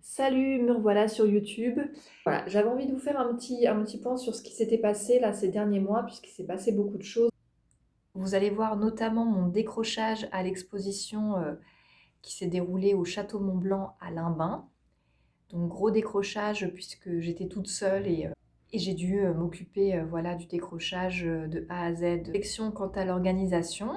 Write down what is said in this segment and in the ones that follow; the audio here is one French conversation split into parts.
Salut, me revoilà sur YouTube. Voilà, j'avais envie de vous faire un petit point sur ce qui s'était passé là ces derniers mois, puisqu'il s'est passé beaucoup de choses. Vous allez voir notamment mon décrochage à l'exposition qui s'est déroulée au Château Mont-Blanc à Limbin. Donc gros décrochage puisque j'étais toute seule et j'ai dû m'occuper voilà, du décrochage de A à Z. Réflexion quant à l'organisation.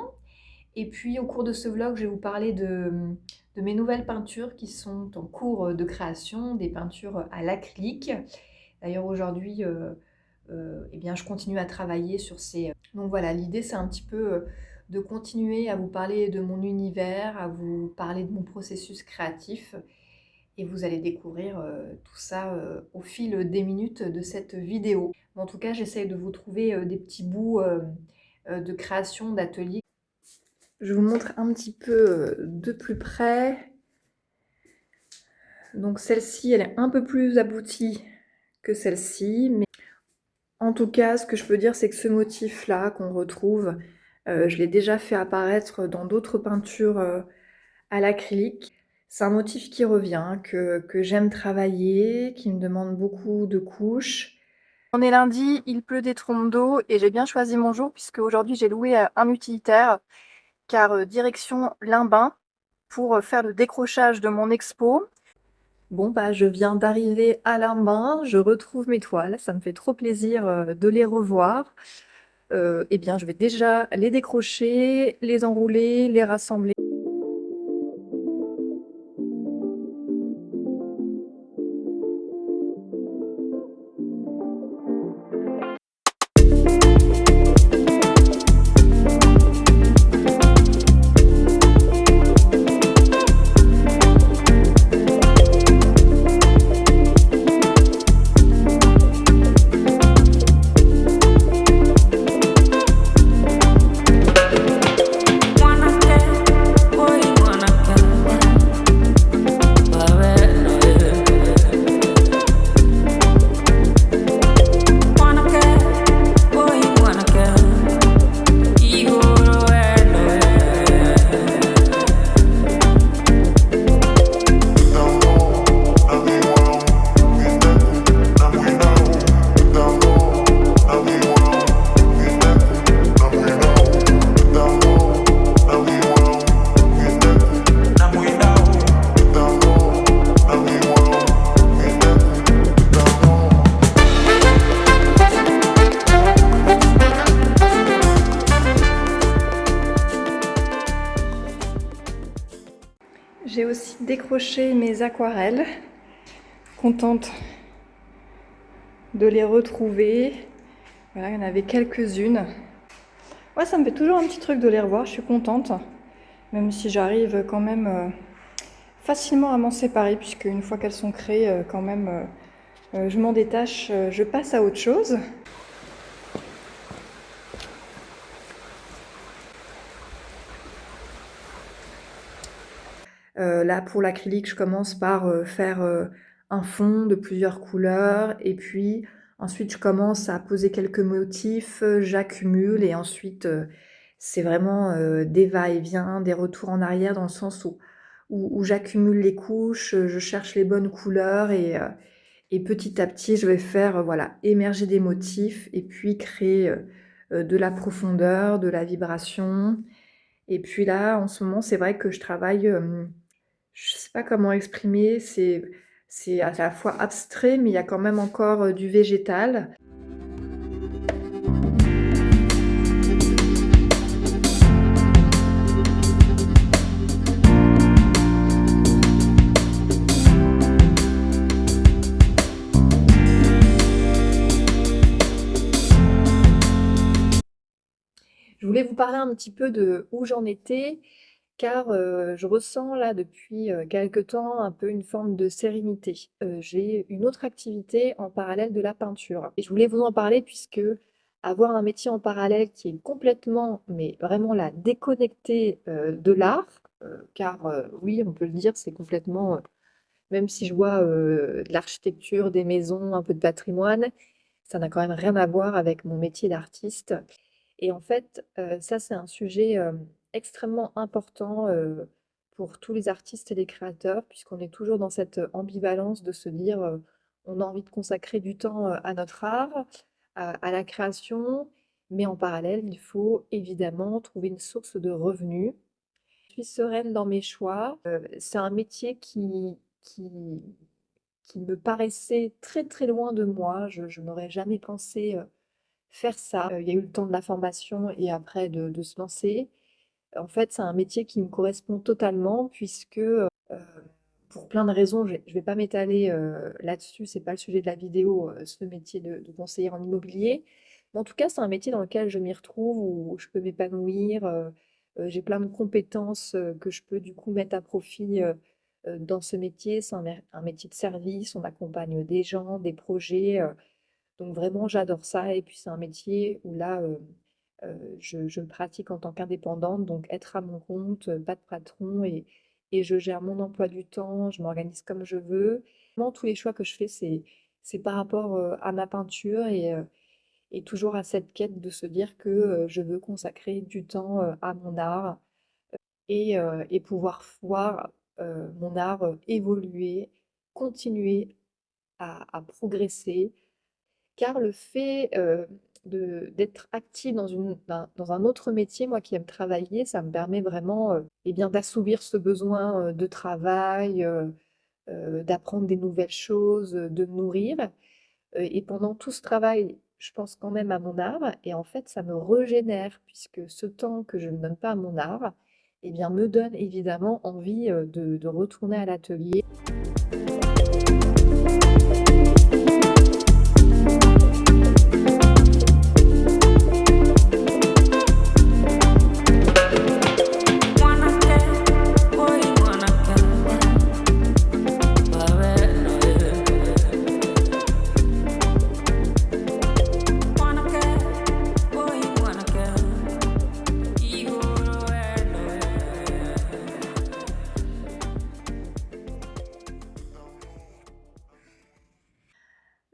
Et puis au cours de ce vlog, je vais vous parler de mes nouvelles peintures qui sont en cours de création, des peintures à l'acrylique. D'ailleurs aujourd'hui, eh bien, je continue à travailler sur ces... Donc voilà, l'idée c'est un petit peu de continuer à vous parler de mon univers, à vous parler de mon processus créatif. Et vous allez découvrir tout ça au fil des minutes de cette vidéo. Mais en tout cas, j'essaye de vous trouver des petits bouts de création, d'atelier. Je vous montre un petit peu de plus près. Donc celle-ci, elle est un peu plus aboutie que celle-ci. Mais en tout cas, ce que je peux dire, c'est que ce motif-là qu'on retrouve, je l'ai déjà fait apparaître dans d'autres peintures à l'acrylique. C'est un motif qui revient, que j'aime travailler, qui me demande beaucoup de couches. On est lundi, il pleut des trompes d'eau et j'ai bien choisi mon jour puisque aujourd'hui j'ai loué un utilitaire car direction Limbin pour faire le décrochage de mon expo. Bon bah je viens d'arriver à Limbin, je retrouve mes toiles, ça me fait trop plaisir de les revoir. Eh bien je vais déjà les décrocher, les enrouler, les rassembler. J'ai aussi décroché mes aquarelles, contente de les retrouver. Voilà, il y en avait quelques-unes. Ouais, ça me fait toujours un petit truc de les revoir, je suis contente. Même si j'arrive quand même facilement à m'en séparer, puisque une fois qu'elles sont créées, quand même, je m'en détache, je passe à autre chose. Là, pour l'acrylique, je commence par faire un fond de plusieurs couleurs et puis ensuite je commence à poser quelques motifs, j'accumule et ensuite c'est vraiment des va-et-vient, des retours en arrière dans le sens où j'accumule les couches, je cherche les bonnes couleurs et petit à petit je vais faire voilà, émerger des motifs et puis créer de la profondeur, de la vibration. Et puis là, en ce moment, c'est vrai que je travaille... je sais pas comment exprimer, c'est à la fois abstrait, mais il y a quand même encore du végétal. Je voulais vous parler un petit peu de où j'en étais, car je ressens là depuis quelque temps un peu une forme de sérénité. J'ai une autre activité en parallèle de la peinture. Et je voulais vous en parler puisque avoir un métier en parallèle qui est complètement, mais vraiment là, déconnecté de l'art, car oui, on peut le dire, c'est complètement, même si je vois de l'architecture, des maisons, un peu de patrimoine, ça n'a quand même rien à voir avec mon métier d'artiste. Et en fait, ça, c'est un sujet extrêmement important pour tous les artistes et les créateurs, puisqu'on est toujours dans cette ambivalence de se dire, on a envie de consacrer du temps, à notre art, à la création, mais en parallèle, il faut évidemment trouver une source de revenus. Je suis sereine dans mes choix. C'est un métier qui me paraissait très, très loin de moi. Je n'aurais jamais pensé, faire ça. Il y a eu le temps de la formation et après de se lancer. En fait, c'est un métier qui me correspond totalement puisque, pour plein de raisons, je vais pas m'étaler, là-dessus, c'est pas le sujet de la vidéo, ce métier de conseillère en immobilier. Mais en tout cas, c'est un métier dans lequel je m'y retrouve, où je peux m'épanouir, j'ai plein de compétences, que je peux du coup mettre à profit, dans ce métier. C'est un métier de service, on accompagne des gens, des projets, donc vraiment j'adore ça et puis c'est un métier où là, je le pratique en tant qu'indépendante, donc être à mon compte, pas de patron et je gère mon emploi du temps, je m'organise comme je veux. Vraiment tous les choix que je fais, c'est par rapport, à ma peinture et toujours à cette quête de se dire que, je veux consacrer du temps, à mon art et pouvoir voir, mon art, évoluer, continuer à progresser. Car le fait, d'être active dans un autre métier, moi qui aime travailler, ça me permet vraiment, et bien, d'assouvir ce besoin, de travail, d'apprendre des nouvelles choses, de me nourrir, et pendant tout ce travail, je pense quand même à mon art et en fait, ça me régénère puisque ce temps que je ne donne pas à mon art, et bien, me donne évidemment envie, de retourner à l'atelier.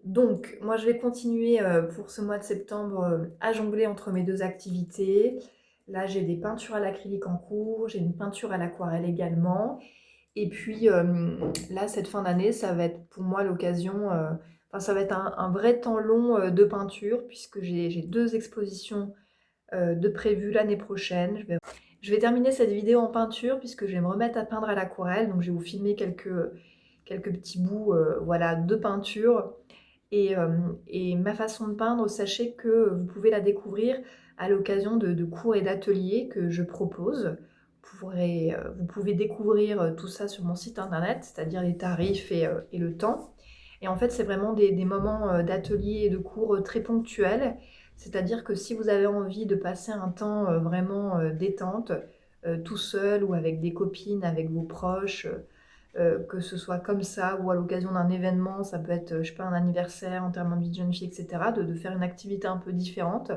Donc, moi, je vais continuer pour ce mois de septembre à jongler entre mes deux activités. Là, j'ai des peintures à l'acrylique en cours, j'ai une peinture à l'aquarelle également. Et puis là, cette fin d'année, ça va être pour moi l'occasion, enfin, ça va être un vrai temps long de peinture, puisque j'ai deux expositions de prévues l'année prochaine. Je vais terminer cette vidéo en peinture, puisque je vais me remettre à peindre à l'aquarelle. Donc, je vais vous filmer quelques petits bouts voilà, de peinture. Et ma façon de peindre, sachez que vous pouvez la découvrir à l'occasion de cours et d'ateliers que je propose. Vous pouvez découvrir tout ça sur mon site internet, c'est-à-dire les tarifs et le temps. Et en fait, c'est vraiment des moments d'ateliers et de cours très ponctuels. C'est-à-dire que si vous avez envie de passer un temps vraiment détente, tout seul ou avec des copines, avec vos proches, que ce soit comme ça ou à l'occasion d'un événement, ça peut être, je sais pas, un anniversaire, enterrement de vie de jeune fille, etc., de faire une activité un peu différente,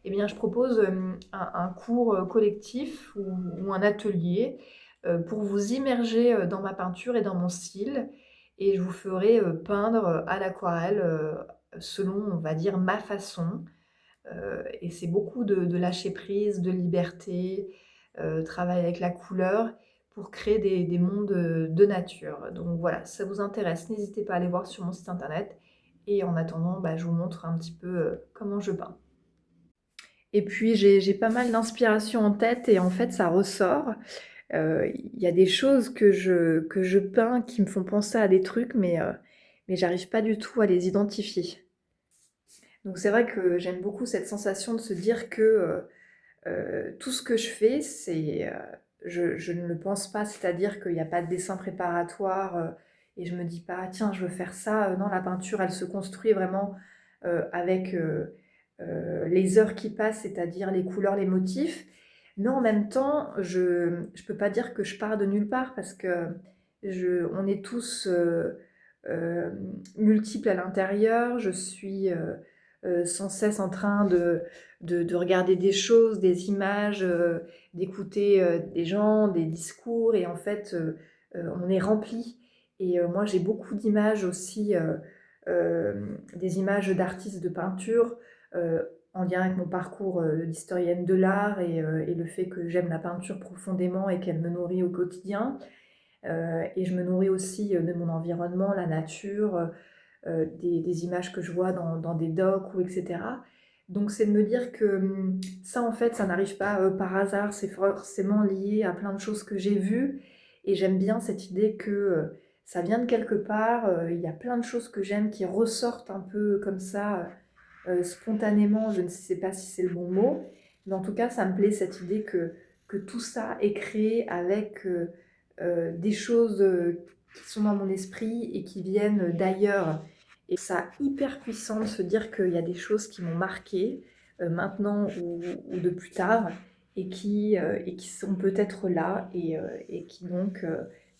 eh bien, je propose un cours collectif ou un atelier pour vous immerger dans ma peinture et dans mon style. Et je vous ferai peindre à l'aquarelle selon, on va dire, ma façon. Et c'est beaucoup de lâcher prise, de liberté, travail avec la couleur pour créer des mondes de nature. Donc voilà, si ça vous intéresse, n'hésitez pas à aller voir sur mon site internet. Et en attendant, bah, je vous montre un petit peu comment je peins. Et puis j'ai pas mal d'inspiration en tête et en fait ça ressort. Il y a des choses que je peins qui me font penser à des trucs, mais j'arrive pas du tout à les identifier. Donc c'est vrai que j'aime beaucoup cette sensation de se dire que tout ce que je fais, je ne le pense pas, c'est-à-dire qu'il n'y a pas de dessin préparatoire et je me dis pas, tiens, je veux faire ça. Non, la peinture, elle se construit vraiment avec les heures qui passent, c'est-à-dire les couleurs, les motifs. Mais en même temps, je peux pas dire que je pars de nulle part parce que on est tous euh, multiples à l'intérieur. Je suis sans cesse en train de regarder des choses, des images, d'écouter des gens, des discours, et en fait, on est rempli. Et moi, j'ai beaucoup d'images aussi, des images d'artistes de peinture, en lien avec mon parcours d'historienne de l'art et le fait que j'aime la peinture profondément et qu'elle me nourrit au quotidien. Et je me nourris aussi de mon environnement, la nature, des images que je vois dans des docs ou etc. Donc c'est de me dire que ça en fait ça n'arrive pas par hasard, c'est forcément lié à plein de choses que j'ai vues et j'aime bien cette idée que ça vient de quelque part, il y a plein de choses que j'aime qui ressortent un peu comme ça spontanément, je ne sais pas si c'est le bon mot, mais en tout cas ça me plaît cette idée que tout ça est créé avec des choses qui sont dans mon esprit et qui viennent d'ailleurs. Et ça hyper puissant de se dire qu'il y a des choses qui m'ont marqué maintenant ou de plus tard et qui sont peut-être là et qui donc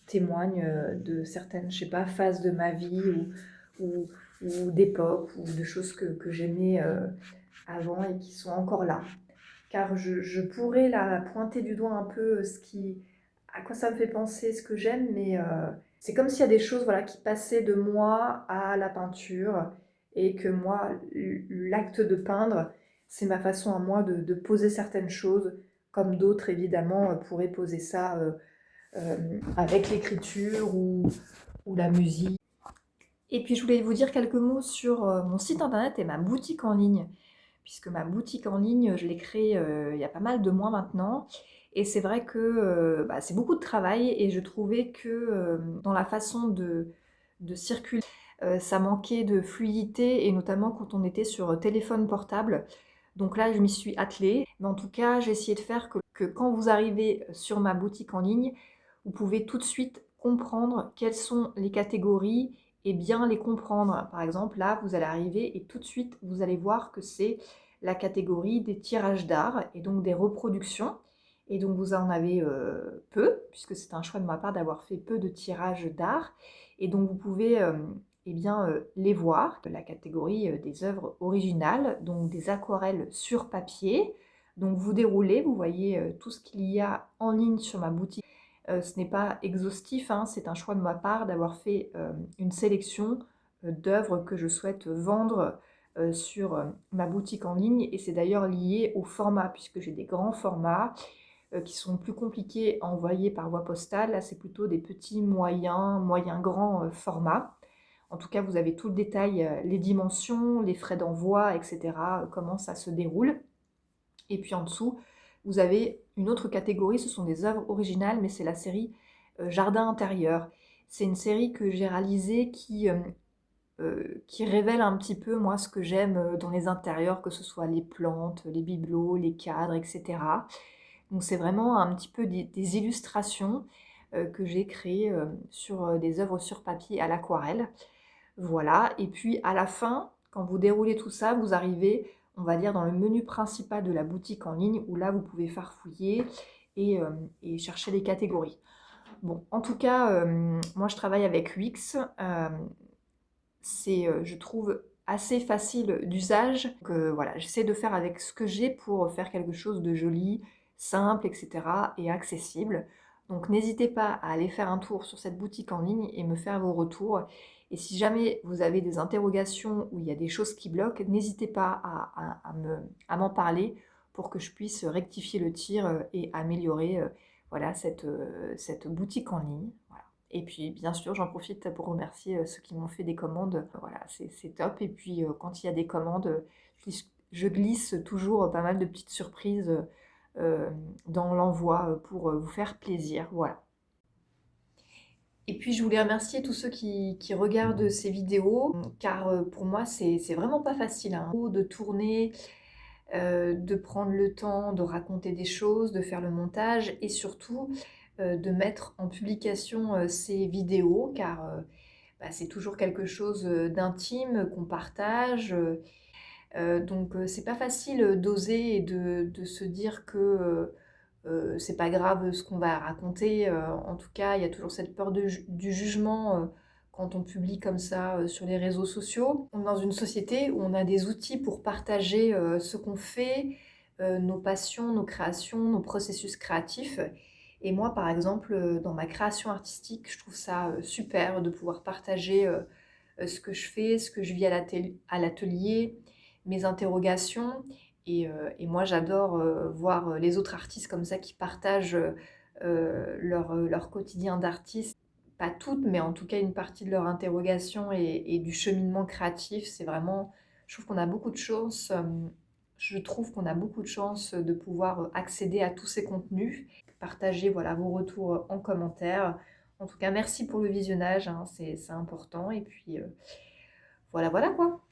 témoignent de certaines, je sais pas, phases de ma vie ou, ou d'époques ou de choses que j'aimais avant et qui sont encore là. Car je pourrais là pointer du doigt un peu à quoi ça me fait penser, ce que j'aime, mais c'est comme s'il y a des choses voilà, qui passaient de moi à la peinture et que moi, l'acte de peindre, c'est ma façon à moi de poser certaines choses, comme d'autres évidemment pourraient poser ça avec l'écriture ou la musique. Et puis je voulais vous dire quelques mots sur mon site internet et ma boutique en ligne, puisque ma boutique en ligne, je l'ai créée il y a pas mal de mois maintenant. Et c'est vrai que bah, c'est beaucoup de travail et je trouvais que dans la façon de circuler, ça manquait de fluidité et notamment quand on était sur téléphone portable. Donc là, je m'y suis attelée. Mais en tout cas, j'ai essayé de faire que quand vous arrivez sur ma boutique en ligne, vous pouvez tout de suite comprendre quelles sont les catégories et bien les comprendre. Par exemple, là, vous allez arriver et tout de suite, vous allez voir que c'est la catégorie des tirages d'art et donc des reproductions. Et donc, vous en avez peu, puisque c'est un choix de ma part d'avoir fait peu de tirages d'art. Et donc, vous pouvez eh bien, les voir, la catégorie des œuvres originales, donc des aquarelles sur papier. Donc, vous déroulez, vous voyez tout ce qu'il y a en ligne sur ma boutique. Ce n'est pas exhaustif, hein, c'est un choix de ma part d'avoir fait une sélection d'œuvres que je souhaite vendre sur ma boutique en ligne et c'est d'ailleurs lié au format puisque j'ai des grands formats qui sont plus compliqués à envoyer par voie postale. Là, c'est plutôt des petits, moyens grands formats. En tout cas, vous avez tout le détail, les dimensions, les frais d'envoi, etc., comment ça se déroule. Et puis en dessous, vous avez une autre catégorie, ce sont des œuvres originales, mais c'est la série Jardin intérieur. C'est une série que j'ai réalisée qui révèle un petit peu, moi, ce que j'aime dans les intérieurs, que ce soit les plantes, les bibelots, les cadres, etc. Donc c'est vraiment un petit peu des illustrations que j'ai créées sur des œuvres sur papier à l'aquarelle. Voilà, et puis à la fin, quand vous déroulez tout ça, vous arrivez, on va dire, dans le menu principal de la boutique en ligne, où là, vous pouvez farfouiller et chercher les catégories. Bon, en tout cas, moi, je travaille avec Wix. C'est, je trouve, assez facile d'usage. Que voilà, j'essaie de faire avec ce que j'ai pour faire quelque chose de joli, simple, etc. et accessible. Donc n'hésitez pas à aller faire un tour sur cette boutique en ligne et me faire vos retours. Et si jamais vous avez des interrogations ou il y a des choses qui bloquent, n'hésitez pas à m'en parler pour que je puisse rectifier le tir et améliorer voilà, cette boutique en ligne. Voilà. Et puis, bien sûr, j'en profite pour remercier ceux qui m'ont fait des commandes. Voilà, c'est top. Et puis, quand il y a des commandes, je glisse toujours pas mal de petites surprises euh, dans l'envoi pour vous faire plaisir. Voilà. Et puis, je voulais remercier tous ceux qui regardent ces vidéos, car pour moi, c'est vraiment pas facile hein, de tourner, de prendre le temps de raconter des choses, de faire le montage et surtout de mettre en publication ces vidéos car bah, c'est toujours quelque chose d'intime qu'on partage. Donc c'est pas facile d'oser et de se dire que c'est pas grave ce qu'on va raconter. En tout cas, il y a toujours cette peur du jugement quand on publie comme ça sur les réseaux sociaux. On est dans une société où on a des outils pour partager ce qu'on fait, nos passions, nos créations, nos processus créatifs. Et moi, par exemple, dans ma création artistique, je trouve ça super de pouvoir partager ce que je fais, ce que je vis à l'atelier, mes interrogations. Et moi, j'adore voir les autres artistes comme ça qui partagent leur quotidien d'artiste. Pas toutes, mais en tout cas une partie de leur interrogation et du cheminement créatif. C'est vraiment, je trouve qu'on a beaucoup de chance. Je trouve qu'on a beaucoup de chance de pouvoir accéder à tous ces contenus. Partagez voilà, vos retours en commentaire. En tout cas, merci pour le visionnage, hein, c'est important. Et puis voilà, voilà quoi.